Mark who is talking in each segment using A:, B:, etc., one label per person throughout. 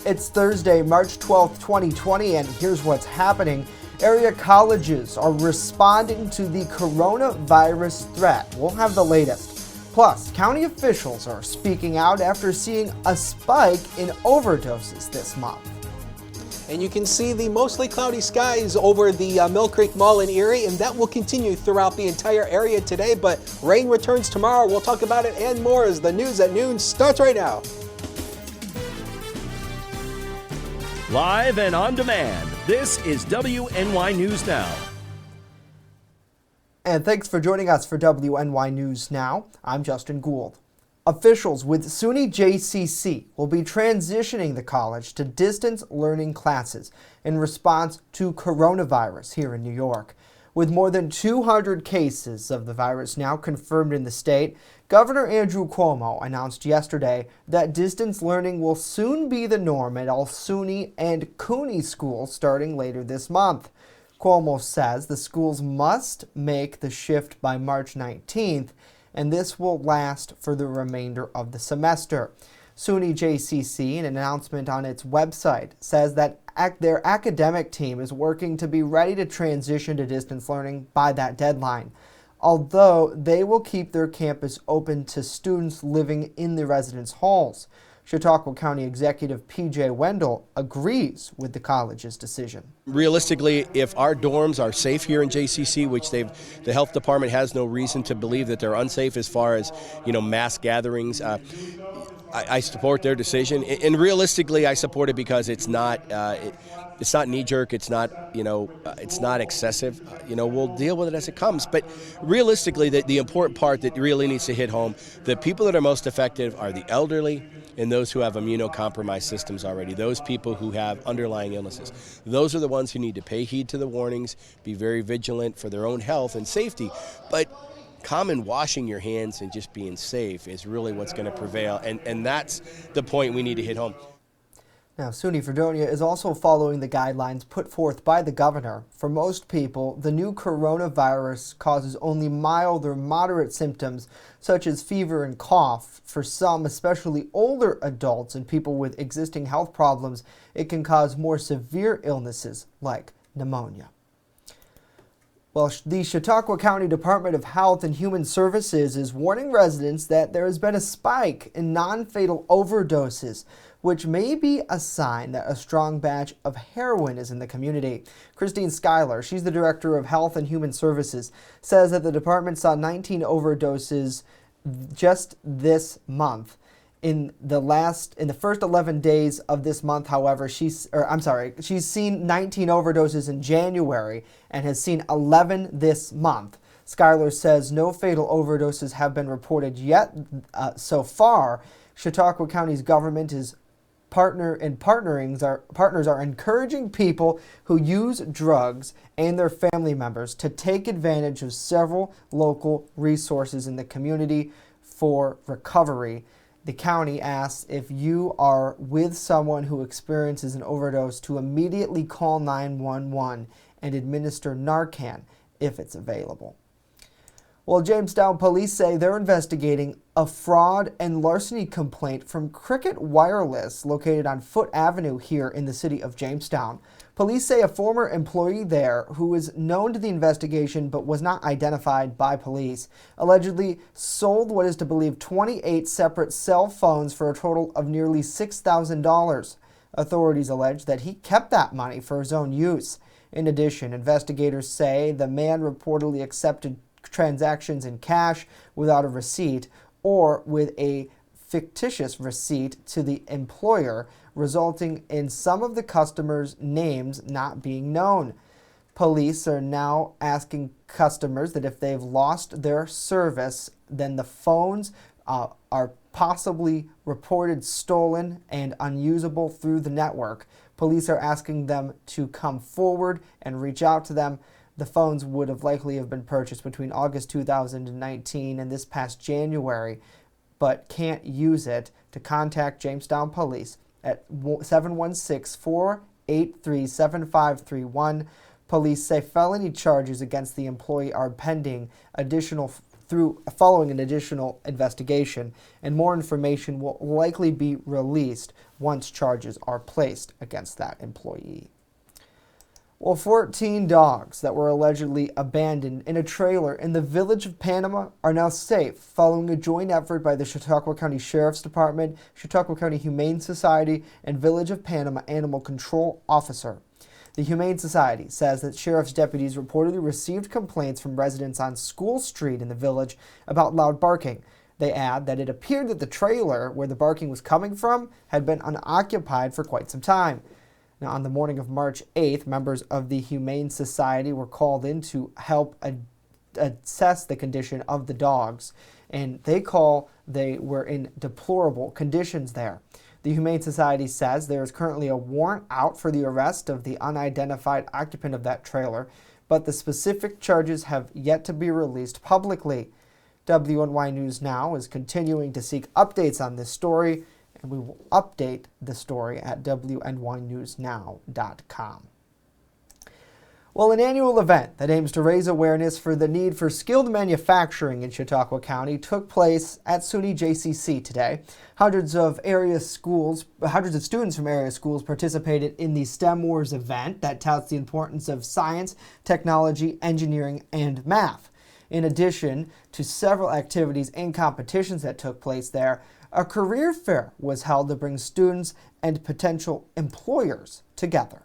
A: It's Thursday, March 12th, 2020, and here's what's happening. Area colleges are responding to the coronavirus threat. We'll have the latest. Plus, county officials are speaking out after seeing a spike in overdoses this month.
B: And you can see the mostly cloudy skies over the Mill Creek Mall in Erie, and that will continue throughout the entire area today, but rain returns tomorrow. We'll talk about it and more as the News at Noon starts right now.
C: Live and on demand, this is WNY News Now.
A: And thanks for joining us for WNY News Now. I'm Justin Gould. Officials with SUNY JCC will be transitioning the college to distance learning classes in response to coronavirus here in New York. With more than 200 cases of the virus now confirmed in the state, Governor Andrew Cuomo announced yesterday that distance learning will soon be the norm at all SUNY and CUNY schools starting later this month. Cuomo says the schools must make the shift by March 19th, and this will last for the remainder of the semester. SUNY JCC, in an announcement on its website, says that their academic team is working to be ready to transition to distance learning by that deadline, although they will keep their campus open to students living in the residence halls. Chautauqua County Executive P.J. Wendell agrees with the college's decision.
D: Realistically, if our dorms are safe here in JCC, which the health department has no reason to believe that they're unsafe as far as mass gatherings, I support their decision. And realistically, I support it because it's not knee-jerk. It's not it's not excessive. We'll deal with it as it comes. But realistically, the important part that really needs to hit home: the people that are most effective are the elderly and those who have immunocompromised systems already, those people who have underlying illnesses. Those are the ones who need to pay heed to the warnings, be very vigilant for their own health and safety. But common washing your hands and just being safe is really what's going to prevail, and that's the point we need to hit home.
A: Now, SUNY Fredonia is also following the guidelines put forth by the governor. For most people, the new coronavirus causes only mild or moderate symptoms, such as fever and cough. For some, especially older adults and people with existing health problems, it can cause more severe illnesses like pneumonia. Well, the Chautauqua County Department of Health and Human Services is warning residents that there has been a spike in non-fatal overdoses, which may be a sign that a strong batch of heroin is in the community. Christine Schuyler, she's the Director of Health and Human Services, says that the department saw 19 overdoses just this month. In the first 11 days of this month, however, she's seen 19 overdoses in January and has seen 11 this month. Schuyler says no fatal overdoses have been reported yet so far. Chautauqua County's government is partners are encouraging people who use drugs and their family members to take advantage of several local resources in the community for recovery. The county asks if you are with someone who experiences an overdose to immediately call 911 and administer Narcan if it's available. Well, Jamestown police say they're investigating a fraud and larceny complaint from Cricket Wireless located on Foote Avenue here in the city of Jamestown. Police say a former employee there, who is known to the investigation but was not identified by police, allegedly sold what is to believe 28 separate cell phones for a total of nearly $6,000. Authorities allege that he kept that money for his own use. In addition, investigators say the man reportedly accepted transactions in cash without a receipt or with a fictitious receipt to the employer, resulting in some of the customers' names not being known. Police are now asking customers that if they've lost their service, then the phones are possibly reported stolen and unusable through the network. Police are asking them to come forward and reach out to them. The phones would have likely have been purchased between August 2019 and this past January, but can't use it. To contact Jamestown Police at 716-483-7531. Police say felony charges against the employee are pending. Additional following an additional investigation, and more information will likely be released once charges are placed against that employee. Well, 14 dogs that were allegedly abandoned in a trailer in the village of Panama are now safe following a joint effort by the Chautauqua County Sheriff's Department, Chautauqua County Humane Society, and Village of Panama Animal Control Officer. The Humane Society says that sheriff's deputies reportedly received complaints from residents on School Street in the village about loud barking. They add that it appeared that the trailer where the barking was coming from had been unoccupied for quite some time. Now, on the morning of March 8th, members of the Humane Society were called in to help assess the condition of the dogs, and they were in deplorable conditions there. The Humane Society says there is currently a warrant out for the arrest of the unidentified occupant of that trailer, but the specific charges have yet to be released publicly. WNY News Now is continuing to seek updates on this story, and we will update the story at WNYNewsNow.com. Well, an annual event that aims to raise awareness for the need for skilled manufacturing in Chautauqua County took place at SUNY JCC today. Hundreds of students from area schools participated in the STEM Wars event that touts the importance of science, technology, engineering, and math. In addition to several activities and competitions that took place there, a career fair was held to bring students and potential employers together.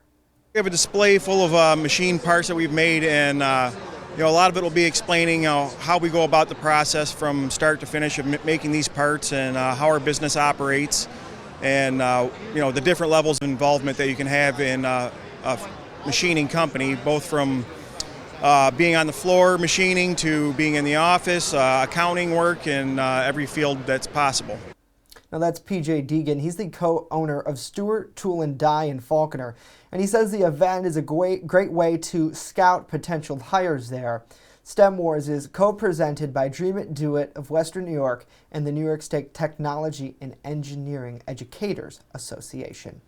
E: We have a display full of machine parts that we've made, and a lot of it will be explaining how we go about the process from start to finish of making these parts, and how our business operates, and the different levels of involvement that you can have in a machining company, both from being on the floor machining to being in the office, accounting work, and every field that's possible.
A: Now that's PJ Deegan. He's the co-owner of Stewart Tool and Die in Falconer, and he says the event is a great way to scout potential hires there. STEM Wars is co-presented by Dream It Do It of Western New York and the New York State Technology and Engineering Educators Association.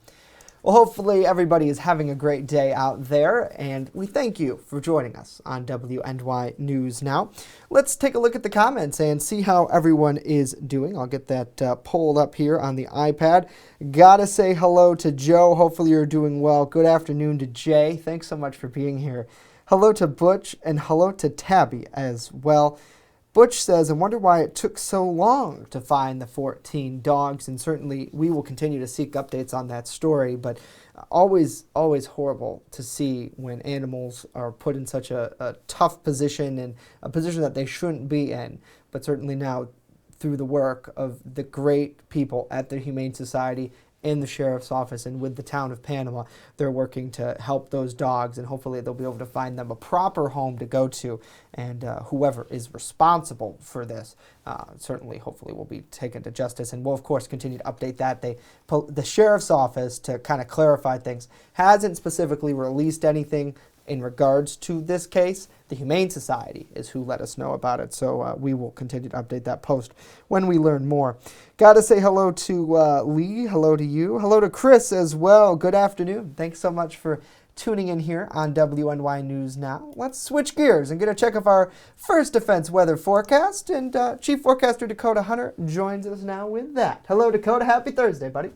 A: Well, hopefully everybody is having a great day out there, and we thank you for joining us on WNY News Now. Let's take a look at the comments and see how everyone is doing. I'll get that pulled up here on the iPad. Gotta say hello to Joe. Hopefully you're doing well. Good afternoon to Jay. Thanks so much for being here. Hello to Butch, and hello to Tabby as well. Butch says, I wonder why it took so long to find the 14 dogs, and certainly we will continue to seek updates on that story, but always horrible to see when animals are put in such a tough position, and a position that they shouldn't be in. But certainly now, through the work of the great people at the Humane Society, in the Sheriff's Office, and with the town of Panama, they're working to help those dogs, and hopefully they'll be able to find them a proper home to go to, and whoever is responsible for this certainly hopefully will be taken to justice, and we'll of course continue to update that. The Sheriff's Office, to kind of clarify things, hasn't specifically released anything in regards to this case. The Humane Society is who let us know about it, so we will continue to update that post when we learn more. Gotta say hello to Lee, hello to you, hello to Chris as well. Good afternoon. Thanks so much for tuning in here on WNY News Now. Let's switch gears and get a check of our First Defense weather forecast, and Chief Forecaster Dakota Hunter joins us now with that. Hello, Dakota. Happy Thursday, buddy.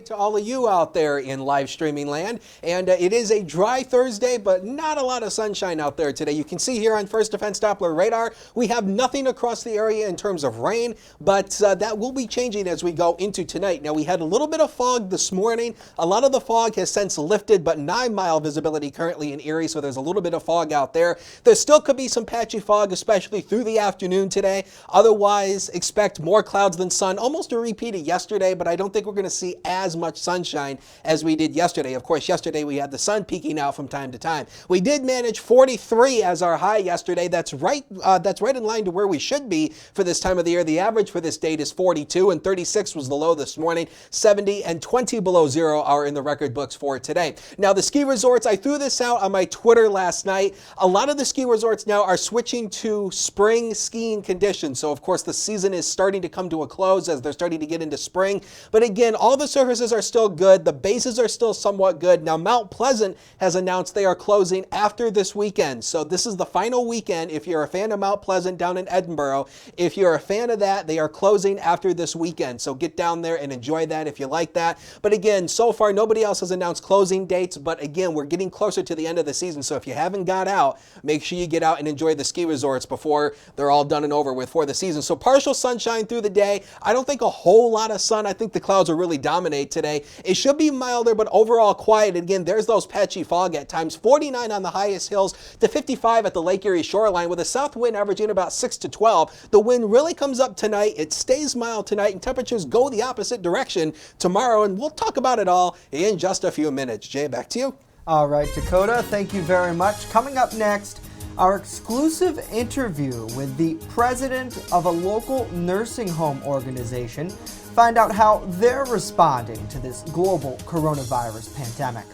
B: To all of you out there in live streaming land, and it is a dry Thursday, but not a lot of sunshine out there today. You can see here on First Defense Doppler radar, we have nothing across the area in terms of rain, but that will be changing as we go into tonight. Now, we had a little bit of fog this morning. A lot of the fog has since lifted, but 9-mile visibility currently in Erie, so there's a little bit of fog out there. There still could be some patchy fog, especially through the afternoon today. Otherwise, expect more clouds than sun, almost a repeat of yesterday, but I don't think we're going to see as much sunshine as we did yesterday. Of course, yesterday we had the sun peeking out from time to time. We did manage 43 as our high yesterday. That's right in line to where we should be for this time of the year. The average for this date is 42, and 36 was the low this morning. 70 and 20 below zero are in the record books for today. Now, the ski resorts, I threw this out on my Twitter last night. A lot of the ski resorts now are switching to spring skiing conditions. So, of course, the season is starting to come to a close as they're starting to get into spring. But again, all the surface cruises are still good. The bases are still somewhat good. Now, Mount Pleasant has announced they are closing after this weekend. So this is the final weekend. If you're a fan of Mount Pleasant down in Edinboro, if you're a fan of that, they are closing after this weekend. So get down there and enjoy that if you like that. But again, so far, nobody else has announced closing dates. But again, we're getting closer to the end of the season. So if you haven't got out, make sure you get out and enjoy the ski resorts before they're all done and over with for the season. So partial sunshine through the day. I don't think a whole lot of sun. I think the clouds will really dominate today. It should be milder, but overall quiet. Again, there's those patchy fog at times. 49 on the highest hills to 55 at the Lake Erie shoreline with a south wind averaging about 6 to 12. The wind really comes up tonight. It stays mild tonight, and temperatures go the opposite direction tomorrow. And we'll talk about it all in just a few minutes. Jay, back to you.
A: All right, Dakota, thank you very much. Coming up next, our exclusive interview with the president of a local nursing home organization. Find out how they're responding to this global coronavirus pandemic.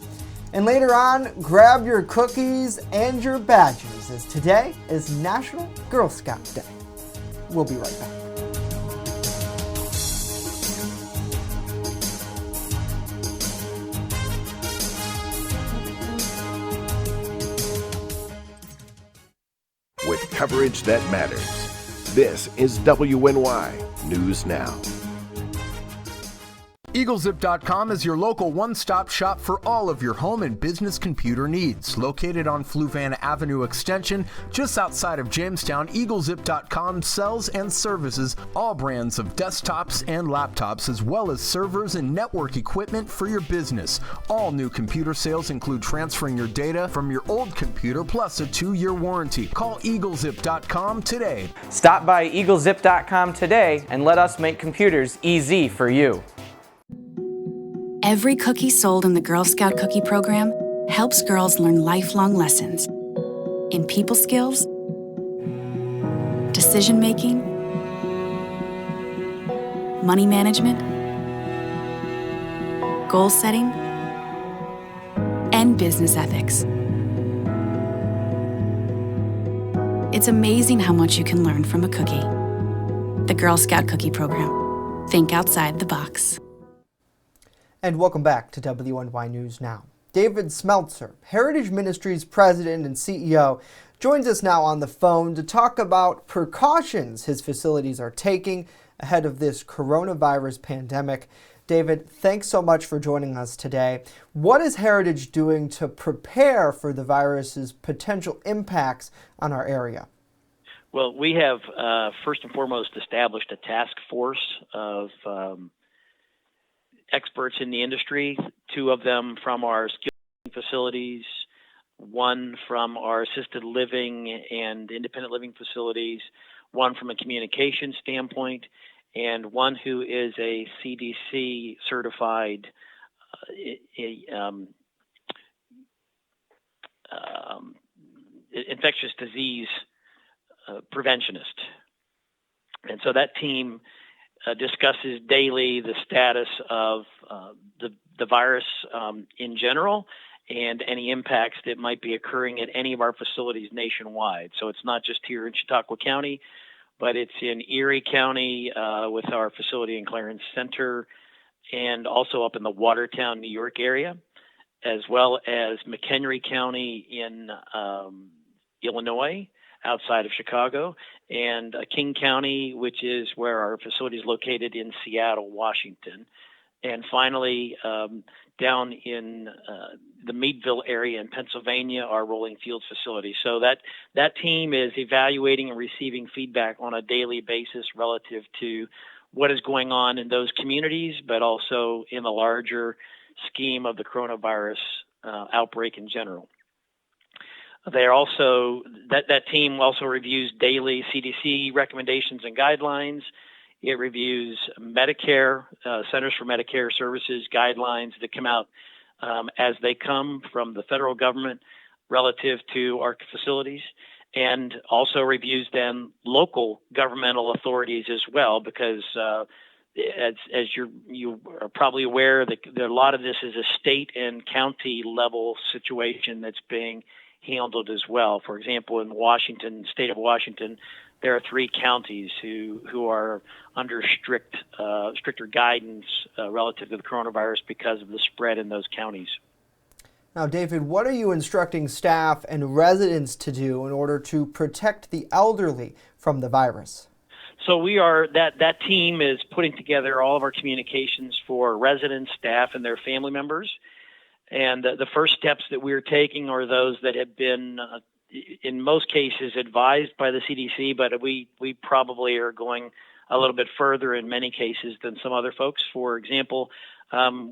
A: And later on, grab your cookies and your badges, as today is National Girl Scout Day. We'll be right back.
F: With coverage that matters. This is WNY News Now.
G: EagleZip.com is your local one-stop shop for all of your home and business computer needs. Located on Fluvanna Avenue Extension, just outside of Jamestown, EagleZip.com sells and services all brands of desktops and laptops, as well as servers and network equipment for your business. All new computer sales include transferring your data from your old computer plus a 2-year warranty. Call EagleZip.com today.
H: Stop by EagleZip.com today and let us make computers easy for you.
I: Every cookie sold in the Girl Scout Cookie Program helps girls learn lifelong lessons in people skills, decision making, money management, goal setting, and business ethics. It's amazing how much you can learn from a cookie. The Girl Scout Cookie Program. Think outside the box.
A: And welcome back to WNY News Now. David Smeltzer, Heritage Ministries President and CEO, joins us now on the phone to talk about precautions his facilities are taking ahead of this coronavirus pandemic. David, thanks so much for joining us today. What is Heritage doing to prepare for the virus's potential impacts on our area?
J: Well, we have first and foremost established a task force of experts in the industry, 2 of them from our skilled facilities, 1 from our assisted living and independent living facilities, 1 from a communication standpoint, and 1 who is a CDC certified infectious disease preventionist. And so that team discusses daily the status of the virus in general and any impacts that might be occurring at any of our facilities nationwide. So it's not just here in Chautauqua County, but it's in Erie County with our facility in Clarence Center, and also up in the Watertown, New York area, as well as McHenry County in Illinois, outside of Chicago, and King County, which is where our facility is located in Seattle, Washington. And finally, down in the Meadville area in Pennsylvania, our Rolling Fields facility. So that team is evaluating and receiving feedback on a daily basis relative to what is going on in those communities, but also in the larger scheme of the coronavirus outbreak in general. They're also that team also reviews daily CDC recommendations and guidelines. It reviews Medicare, Centers for Medicare Services guidelines that come out as they come from the federal government relative to our facilities, and also reviews then local governmental authorities as well, because as you are probably aware, that a lot of this is a state and county level situation that's being handled as well. For example, in Washington, state of Washington, there are 3 counties who are under stricter guidance relative to the coronavirus because of the spread in those counties.
A: Now, David, what are you instructing staff and residents to do in order to protect the elderly from the virus?
J: So we are that team is putting together all of our communications for residents, staff, and their family members. And the first steps that we're taking are those that have been, in most cases, advised by the CDC, but we probably are going a little bit further in many cases than some other folks. For example,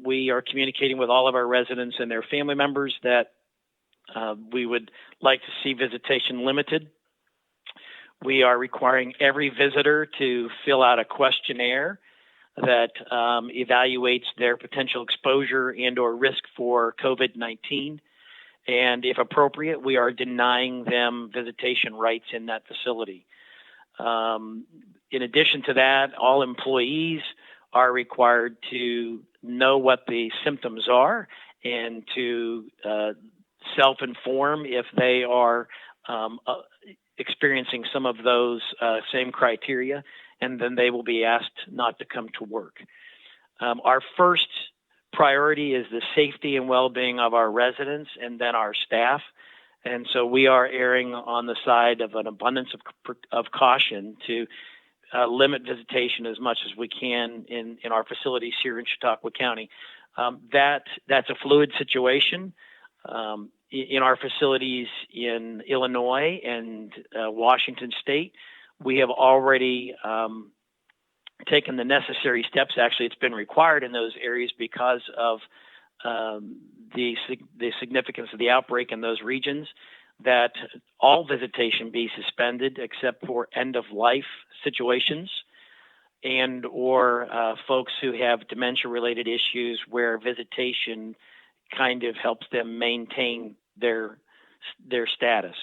J: we are communicating with all of our residents and their family members that we would like to see visitation limited. We are requiring every visitor to fill out a questionnaire that evaluates their potential exposure and or risk for COVID-19. And if appropriate, we are denying them visitation rights in that facility. In addition to that, all employees are required to know what the symptoms are and to self-inform if they are experiencing some of those same criteria, and then they will be asked not to come to work. Our first priority is the safety and well-being of our residents and then our staff. And so we are erring on the side of an abundance of caution to limit visitation as much as we can in our facilities here in Chautauqua County. That's a fluid situation. In our facilities in Illinois and Washington State, we have already taken the necessary steps. Actually, it's been required in those areas because of the significance of the outbreak in those regions, that all visitation be suspended except for end-of-life situations and or folks who have dementia-related issues where visitation kind of helps them maintain their status.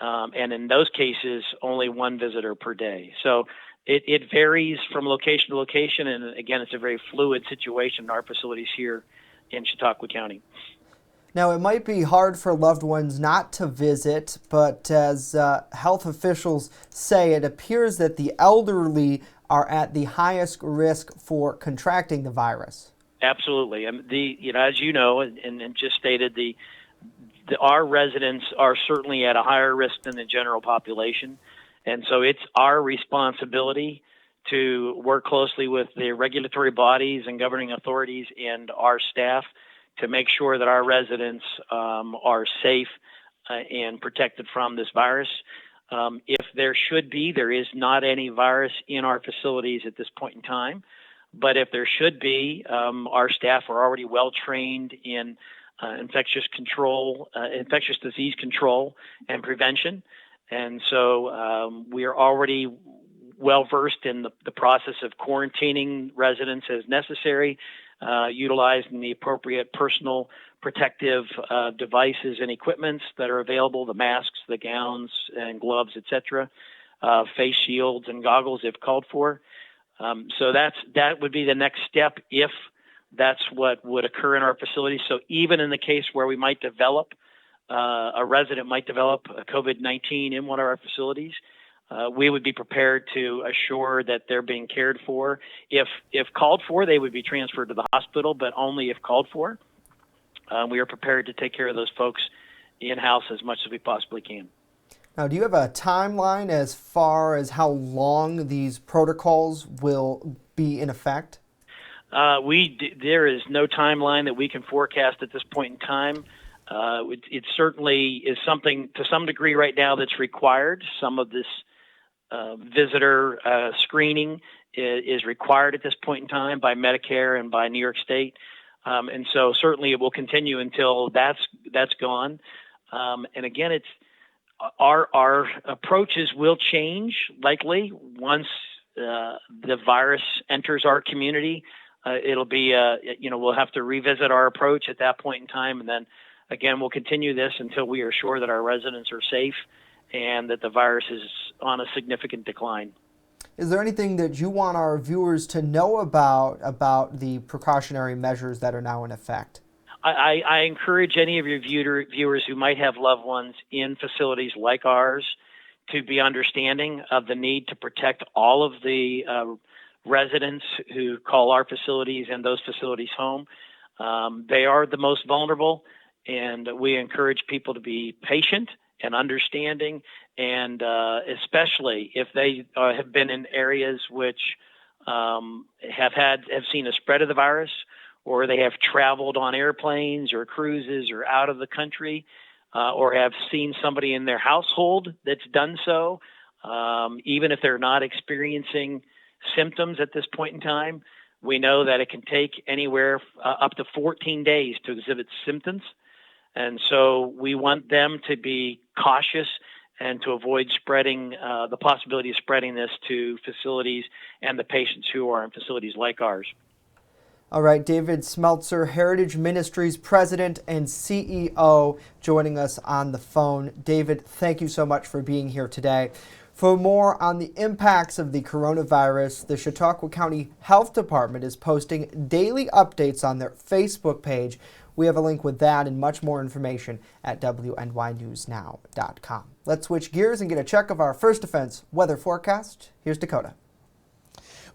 J: And in those cases, only 1 visitor per day. So it varies from location to location, and again, it's a very fluid situation in our facilities here in Chautauqua County.
A: Now, it might be hard for loved ones not to visit, but as health officials say, it appears that the elderly are at the highest risk for contracting the virus.
J: Absolutely. And as you know, and just stated, our residents are certainly at a higher risk than the general population. And so it's our responsibility to work closely with the regulatory bodies and governing authorities and our staff to make sure that our residents are safe and protected from this virus. If there is not any virus in our facilities at this point in time. But if there should be, our staff are already well trained in infectious disease control and prevention. And so we are already well versed in the process of quarantining residents as necessary, utilizing the appropriate personal protective devices and equipments that are available, the masks, the gowns and gloves, etc., face shields and goggles if called for. So that would be the next step if that's what would occur in our facility. So even in the case where we might develop, a resident might develop COVID-19 in one of our facilities, we would be prepared to assure that they're being cared for. If called for, they would be transferred to the hospital, but only if called for. We are prepared to take care of those folks in-house as much as we possibly can.
A: Now, do you have a timeline as far as how long these protocols will be in effect?
J: There is no timeline that we can forecast at this point in time. It certainly is something to some degree right now that's required. Some of this visitor screening is required at this point in time by Medicare and by New York State. And so certainly it will continue until that's gone. And again, our approaches will change likely once the virus enters our community. It'll be, we'll have to revisit our approach at that point in time. And then again, we'll continue this until we are sure that our residents are safe and that the virus is on a significant decline.
A: Is there anything that you want our viewers to know about the precautionary measures that are now in effect?
J: I encourage any of your viewers who might have loved ones in facilities like ours to be understanding of the need to protect all of the residents who call our facilities and those facilities home. They are the most vulnerable, and we encourage people to be patient and understanding, and especially if they have been in areas which have seen a spread of the virus, or they have traveled on airplanes or cruises or out of the country, or have seen somebody in their household that's done so, even if they're not experiencing symptoms at this point in time. We know that it can take anywhere up to 14 days to exhibit symptoms. And so we want them to be cautious and to avoid spreading the possibility of spreading this to facilities and the patients who are in facilities like ours.
A: All right, David Smeltzer, Heritage Ministries President and CEO, joining us on the phone. David, thank you so much for being here today. For more on the impacts of the coronavirus, the Chautauqua County Health Department is posting daily updates on their Facebook page. We have a link with that and much more information at WNYNewsNow.com. Let's switch gears and get a check of our First Defense weather forecast. Here's Dakota.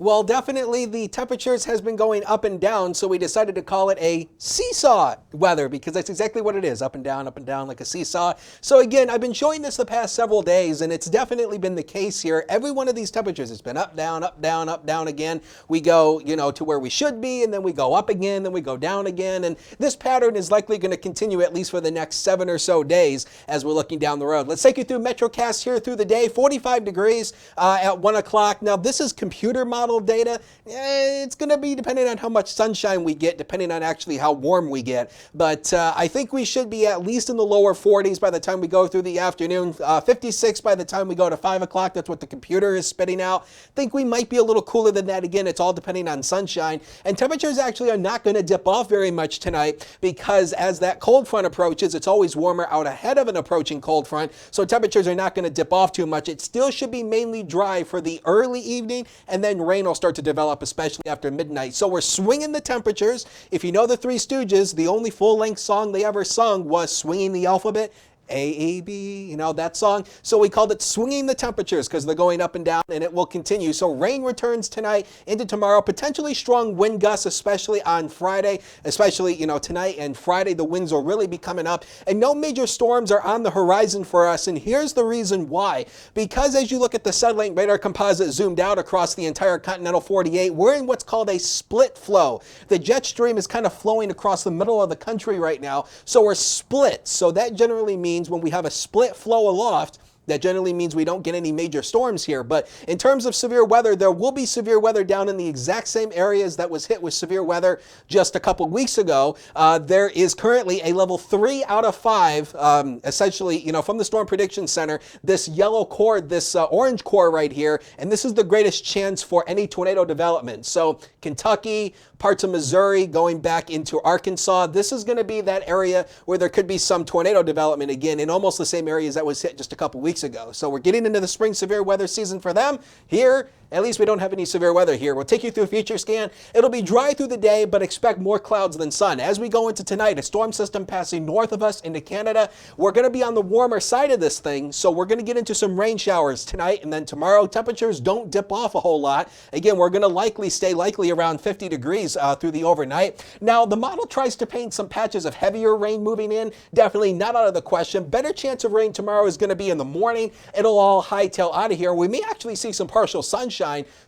B: Well, definitely the temperatures has been going up and down, so we decided to call it a seesaw weather, because that's exactly what it is, up and down like a seesaw. So again, I've been showing this the past several days, and it's definitely been the case here. Every one of these temperatures has been up, down, up, down, up, down again. We go, to where we should be, and then we go up again, then we go down again, and this pattern is likely going to continue at least for the next 7 or so days as we're looking down the road. Let's take you through Metrocast here through the day. 45 degrees at 1 o'clock. Now, this is computer model data. It's going to be depending on how much sunshine we get, depending on actually how warm we get. But I think we should be at least in the lower 40s by the time we go through the afternoon. 56 by the time we go to 5 o'clock. That's what the computer is spitting out. I think we might be a little cooler than that. Again, it's all depending on sunshine. And temperatures actually are not going to dip off very much tonight, because as that cold front approaches, it's always warmer out ahead of an approaching cold front. So temperatures are not going to dip off too much. It still should be mainly dry for the early evening, and then rain will start to develop, especially after midnight. So we're swinging the temperatures. If you know the Three Stooges, the only full-length song they ever sung was Swinging the Alphabet. A-A-B, that song. So we called it Swinging the Temperatures, because they're going up and down, and it will continue. So rain returns tonight into tomorrow. Potentially strong wind gusts, especially on Friday. Especially, tonight and Friday, the winds will really be coming up. And no major storms are on the horizon for us. And here's the reason why. Because as you look at the satellite radar composite zoomed out across the entire continental 48, we're in what's called a split flow. The jet stream is kind of flowing across the middle of the country right now. So we're split. So that generally means when we have a split flow aloft, that generally means we don't get any major storms here. But in terms of severe weather, there will be severe weather down in the exact same areas that was hit with severe weather just a couple weeks ago. There is currently a level 3 out of 5, essentially, from the Storm Prediction Center, this yellow core, this orange core right here, and this is the greatest chance for any tornado development. So Kentucky, parts of Missouri, going back into Arkansas, this is going to be that area where there could be some tornado development again in almost the same areas that was hit just a couple weeks ago. So we're getting into the spring severe weather season for them. Here, at least we don't have any severe weather here. We'll take you through a future scan. It'll be dry through the day, but expect more clouds than sun. As we go into tonight, a storm system passing north of us into Canada. We're going to be on the warmer side of this thing, so we're going to get into some rain showers tonight, and then tomorrow temperatures don't dip off a whole lot. Again, we're going to stay around 50 degrees through the overnight. Now, the model tries to paint some patches of heavier rain moving in. Definitely not out of the question. Better chance of rain tomorrow is going to be in the morning. It'll all hightail out of here. We may actually see some partial sunshine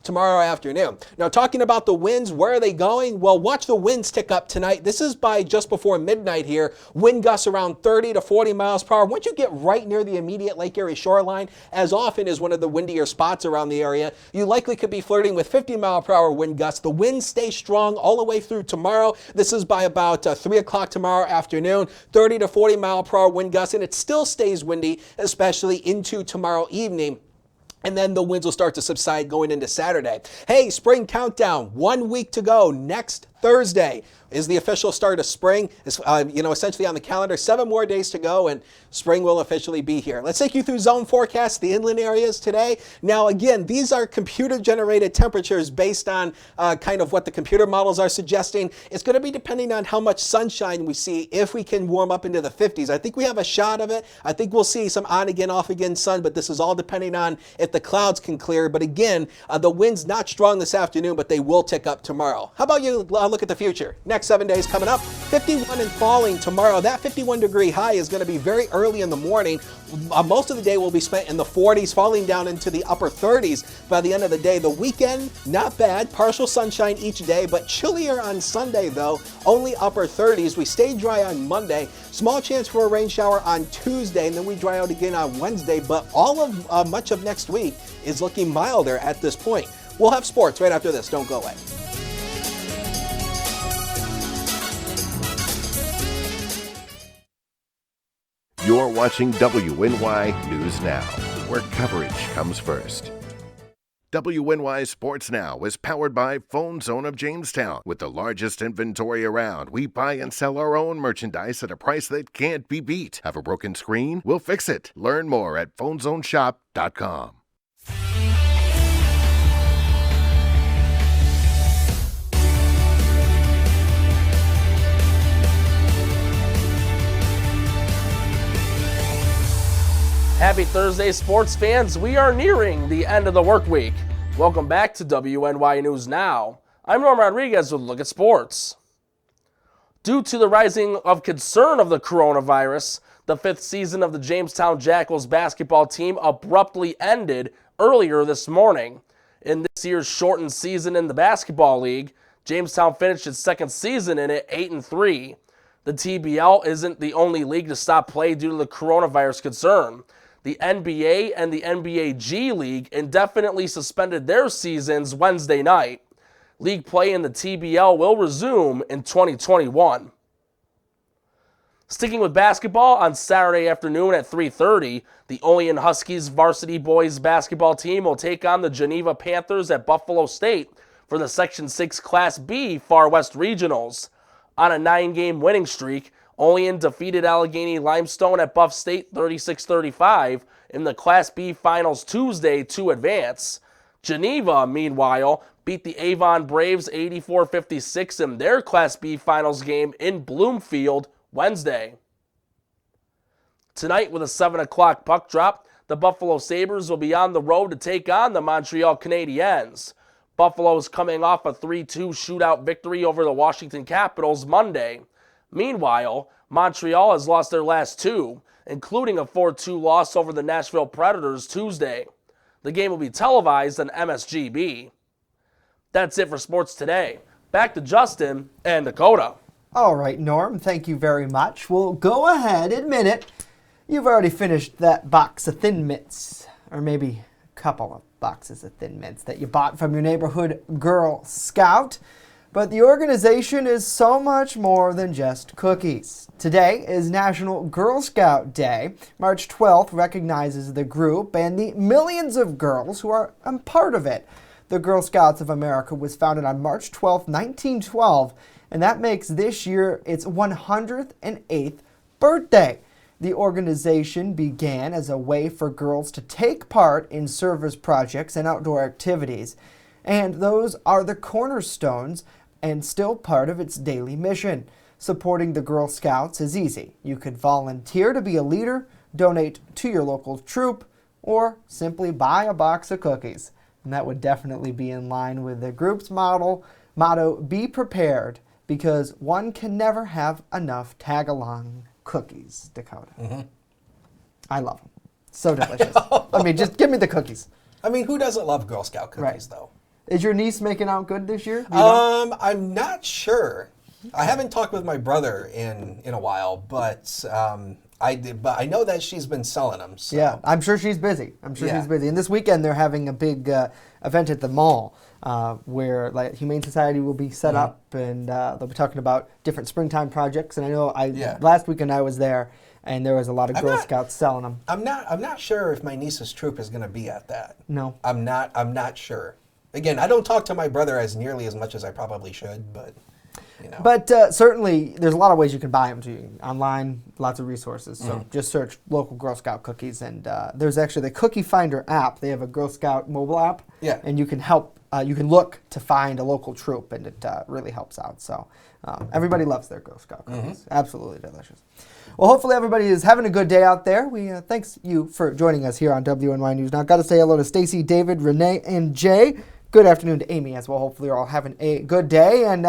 B: tomorrow afternoon. Now, talking about the winds, where are they going? Well, watch the winds tick up tonight. This is by just before midnight here. Wind gusts around 30 to 40 miles per hour. Once you get right near the immediate Lake Erie shoreline, as often is one of the windier spots around the area, you likely could be flirting with 50 mile per hour wind gusts. The winds stay strong all the way through tomorrow. This is by about 3 o'clock tomorrow afternoon, 30 to 40 mile per hour wind gusts, and it still stays windy, especially into tomorrow evening. And then the winds will start to subside going into Saturday. Hey, spring countdown, 1 week to go. Next Thursday is the official start of spring. It's, essentially on the calendar, 7 more days to go, and spring will officially be here. Let's take you through zone forecasts, the inland areas today. Now, again, these are computer-generated temperatures based on kind of what the computer models are suggesting. It's going to be depending on how much sunshine we see, if we can warm up into the 50s. I think we have a shot of it. I think we'll see some on-again, off-again sun, but this is all depending on if the clouds can clear. But again, the wind's not strong this afternoon, but they will tick up tomorrow. How about you look at the future? Next 7 days coming up, 51 and falling tomorrow. That 51-degree high is going to be very early in the morning. Most of the day will be spent in the 40s, falling down into the upper 30s by the end of the day. The weekend, not bad. Partial sunshine each day, but chillier on Sunday, though. Only upper 30s. We stay dry on Monday. Small chance for a rain shower on Tuesday, and then we dry out again on Wednesday. But all of much of next week is looking milder at this point. We'll have sports right after this. Don't go away.
F: You're watching WNY News Now, where coverage comes first. WNY Sports Now is powered by Phone Zone of Jamestown. With the largest inventory around, we buy and sell our own merchandise at a price that can't be beat. Have a broken screen? We'll fix it. Learn more at phonezoneshop.com.
K: Happy Thursday, sports fans. We are nearing the end of the work week. Welcome back to WNY News Now. I'm Norm Rodriguez with a look at sports. Due to the rising of concern of the coronavirus, the 5th season of the Jamestown Jackals basketball team abruptly ended earlier this morning. In this year's shortened season in the basketball league, Jamestown finished its 2nd season in it 8-3. The TBL isn't the only league to stop play due to the coronavirus concern. The NBA and the NBA G League indefinitely suspended their seasons Wednesday night. League play in the TBL will resume in 2021. Sticking with basketball, on Saturday afternoon at 3:30, the Olean Huskies varsity boys basketball team will take on the Geneva Panthers at Buffalo State for the Section 6 Class B Far West Regionals. On a 9-game winning streak, Olean defeated Allegheny Limestone at Buff State 36-35 in the Class B Finals Tuesday to advance. Geneva, meanwhile, beat the Avon Braves 84-56 in their Class B Finals game in Bloomfield Wednesday. Tonight, with a 7 o'clock puck drop, the Buffalo Sabres will be on the road to take on the Montreal Canadiens. Buffalo is coming off a 3-2 shootout victory over the Washington Capitals Monday. Meanwhile, Montreal has lost their last 2, including a 4-2 loss over the Nashville Predators Tuesday. The game will be televised on MSGB. That's it for sports today. Back to Justin and Dakota.
A: All right, Norm, thank you very much. Well, go ahead, admit it. You've already finished that box of Thin Mints, or maybe a couple of boxes of Thin Mints that you bought from your neighborhood Girl Scout. But the organization is so much more than just cookies. Today is National Girl Scout Day. March 12th recognizes the group and the millions of girls who are a part of it. The Girl Scouts of America was founded on March 12, 1912, and that makes this year its 108th birthday. The organization began as a way for girls to take part in service projects and outdoor activities, and those are the cornerstones and still part of its daily mission. Supporting the Girl Scouts is easy. You could volunteer to be a leader, donate to your local troop, or simply buy a box of cookies. And that would definitely be in line with the group's motto, be prepared, because one can never have enough tag-along cookies, Dakota.
B: Mm-hmm.
A: I love them. So delicious. I mean, just give me the cookies.
B: I mean, who doesn't love Girl Scout cookies, though?
A: Is your niece making out good this year?
B: I'm not sure. I haven't talked with my brother in a while, but I did. But I know that she's been selling them. So.
A: Yeah, I'm sure she's busy. She's busy. And this weekend they're having a big event at the mall where like Humane Society will be set up, and they'll be talking about different springtime projects. And I know last weekend I was there, and there was a lot of Girl Scouts selling them.
B: I'm not sure if my niece's troop is going to be at that.
A: No.
B: I'm not sure. Again, I don't talk to my brother as nearly as much as I probably should, but you know.
A: But certainly, there's a lot of ways you can buy them too. Online, lots of resources. So just search local Girl Scout cookies, and there's actually the Cookie Finder app. They have a Girl Scout mobile app, and you can help. You can look to find a local troop, and it really helps out. So everybody loves their Girl Scout cookies. Absolutely delicious. Well, hopefully everybody is having a good day out there. We thanks you for joining us here on WNY News Now. Got to say hello to Stacy, David, Renee, and Jay. Good afternoon to Amy as well. Hopefully you're all having a good day. And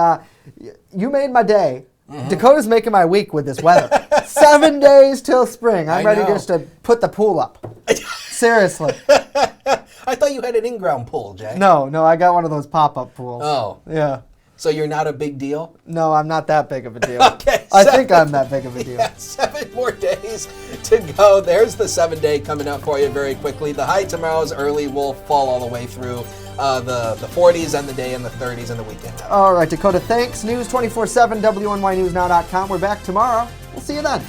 A: you made my day. Dakota's making my week with this weather. 7 days till spring. I'm ready just to put the pool up. Seriously.
B: I thought you had an in-ground pool, Jay.
A: No, I got one of those pop-up pools.
B: Oh.
A: Yeah.
B: So you're not a big deal?
A: No, I'm not that big of a deal.
B: Okay.
A: I think I'm that big of a deal.
B: Yeah, 7 more days to go. There's the 7-day coming up for you very quickly. The high tomorrow's early will fall all the way through the 40s and the day in the 30s and the weekend.
A: All right, Dakota, thanks. News 24/7, WNYNewsNow.com. We're back tomorrow. We'll see you then.